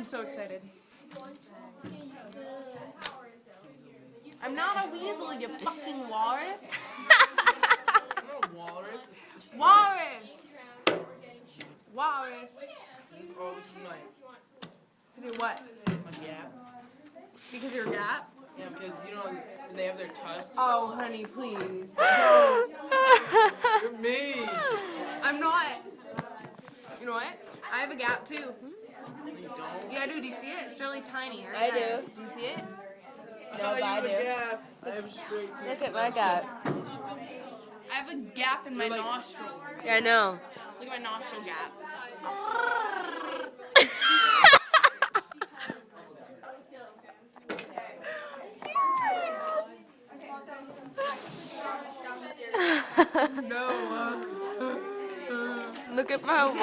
so excited. I'm not a weasel, you fucking walrus. I'm not a walrus. Walrus! Walrus. This is all because of Because you're what? my gap. Because you're a gap? Yeah, because you know when they have their tusks. Oh, honey, please. You're mean. I'm not. You know what? I have a gap too. You don't. Yeah, I do. Do you see it? It's really tiny. Right I there. do. Do you see it? No, but I do. Gap. I have a straight tooth. Look at my gap. I have a gap in my You're like- nostril. Yeah, I know. Look at my nostril gap. No. Look at my wall.